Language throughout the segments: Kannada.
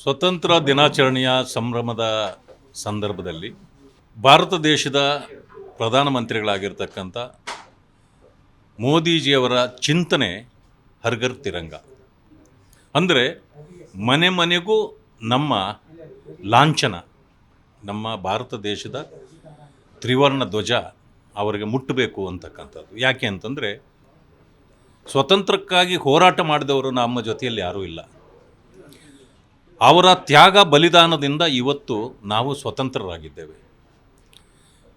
ಸ್ವತಂತ್ರ ದಿನಾಚರಣೆಯ ಸಂಭ್ರಮದ ಸಂದರ್ಭದಲ್ಲಿ ಭಾರತ ದೇಶದ ಪ್ರಧಾನಮಂತ್ರಿಗಳಾಗಿರ್ತಕ್ಕಂಥ ಮೋದಿಜಿಯವರ ಚಿಂತನೆ ಹರ್ ಘರ್ ತಿರಂಗ. ಅಂದರೆ ಮನೆ ಮನೆಗೂ ನಮ್ಮ ಲಾಂಛನ, ನಮ್ಮ ಭಾರತ ದೇಶದ ತ್ರಿವರ್ಣ ಧ್ವಜ ಅವರಿಗೆ ಮುಟ್ಟಬೇಕು ಅಂತಕ್ಕಂಥದ್ದು. ಯಾಕೆ ಅಂತಂದರೆ ಸ್ವತಂತ್ರಕ್ಕಾಗಿ ಹೋರಾಟ ಮಾಡಿದವರು ನಮ್ಮ ಜೊತೆಯಲ್ಲಿ ಯಾರೂ ಇಲ್ಲ. ಅವರ ತ್ಯಾಗ ಬಲಿದಾನದಿಂದ ಇವತ್ತು ನಾವು ಸ್ವತಂತ್ರರಾಗಿದ್ದೇವೆ.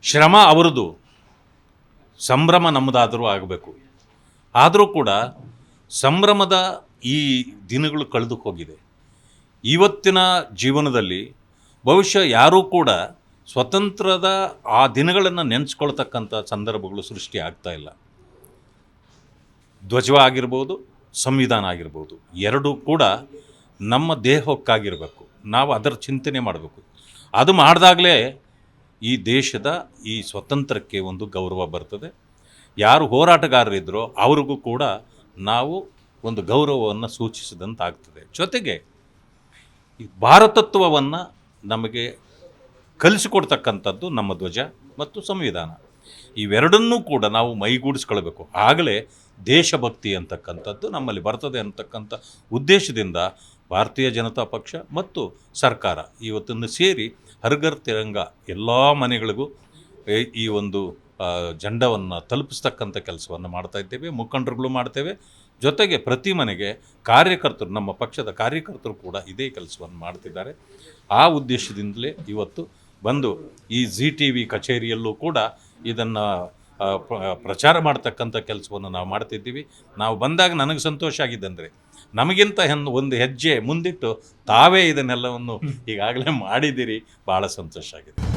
ಶ್ರಮ ಅವರದು, ಸಂಭ್ರಮ ನಮ್ಮದಾದರೂ ಆಗಬೇಕು. ಆದರೂ ಕೂಡ ಸಂಭ್ರಮದ ಈ ದಿನಗಳು ಕಳೆದು ಹೋಗಿದೆ. ಇವತ್ತಿನ ಜೀವನದಲ್ಲಿ ಬಹುಶಃ ಯಾರೂ ಕೂಡ ಸ್ವತಂತ್ರದ ಆ ದಿನಗಳನ್ನು ನೆನೆಸ್ಕೊಳ್ತಕ್ಕಂಥ ಸಂದರ್ಭಗಳು ಸೃಷ್ಟಿ ಆಗ್ತಾ ಇಲ್ಲ. ಧ್ವಜ ಆಗಿರ್ಬೋದು, ಸಂವಿಧಾನ ಆಗಿರ್ಬೋದು, ಎರಡೂ ಕೂಡ ನಮ್ಮ ದೇಹಕ್ಕಾಗಿರಬೇಕು. ನಾವು ಅದರ ಚಿಂತನೆ ಮಾಡಬೇಕು. ಅದು ಮಾಡಿದಾಗಲೇ ಈ ದೇಶದ ಈ ಸ್ವತಂತ್ರಕ್ಕೆ ಒಂದು ಗೌರವ ಬರ್ತದೆ. ಯಾರು ಹೋರಾಟಗಾರರಿದ್ದರೋ ಅವ್ರಿಗೂ ಕೂಡ ನಾವು ಒಂದು ಗೌರವವನ್ನು ಸೂಚಿಸಿದಂತಾಗ್ತದೆ. ಜೊತೆಗೆ ಈ ಭಾರತತ್ವವನ್ನು ನಮಗೆ ಕಲಿಸಿಕೊಡ್ತಕ್ಕಂಥದ್ದು ನಮ್ಮ ಧ್ವಜ ಮತ್ತು ಸಂವಿಧಾನ. ಇವೆರಡನ್ನೂ ಕೂಡ ನಾವು ಮೈಗೂಡಿಸ್ಕೊಳ್ಬೇಕು. ಆಗಲೇ ದೇಶಭಕ್ತಿ ಅಂತಕ್ಕಂಥದ್ದು ನಮ್ಮಲ್ಲಿ ಬರ್ತದೆ ಅಂತಕ್ಕಂಥ ಉದ್ದೇಶದಿಂದ ಭಾರತೀಯ ಜನತಾ ಪಕ್ಷ ಮತ್ತು ಸರ್ಕಾರ ಇವತ್ತನ್ನು ಸೇರಿ ಹರ್ ಘರ್ ತಿರಂಗ ಎಲ್ಲ ಮನೆಗಳಿಗೂ ಈ ಒಂದು ಜೆಂಡವನ್ನು ತಲುಪಿಸ್ತಕ್ಕಂಥ ಕೆಲಸವನ್ನು ಮಾಡ್ತಾ ಇದ್ದೇವೆ. ಮುಖಂಡರುಗಳು ಮಾಡ್ತೇವೆ. ಜೊತೆಗೆ ಪ್ರತಿ ಮನೆಗೆ ಕಾರ್ಯಕರ್ತರು, ನಮ್ಮ ಪಕ್ಷದ ಕಾರ್ಯಕರ್ತರು ಕೂಡ ಇದೇ ಕೆಲಸವನ್ನು ಮಾಡ್ತಿದ್ದಾರೆ. ಆ ಉದ್ದೇಶದಿಂದಲೇ ಇವತ್ತು ಬಂದು ಈ ZTV ಕಚೇರಿಯಲ್ಲೂ ಕೂಡ ಇದನ್ನು ಪ್ರಚಾರ ಮಾಡ್ತಕ್ಕಂಥ ಕೆಲಸವನ್ನು ನಾವು ಮಾಡ್ತಿದ್ದೀವಿ. ನಾವು ಬಂದಾಗ ನನಗೆ ಸಂತೋಷ ಆಗಿದ್ದಂದರೆ ನಮಗಿಂತ ಒಂದು ಹೆಜ್ಜೆ ಮುಂದಿಟ್ಟು ತಾವೇ ಇದನ್ನೆಲ್ಲವನ್ನು ಈಗಾಗಲೇ ಮಾಡಿದ್ದೀರಿ. ಭಾಳ ಸಂತೋಷ ಆಗಿದೆ.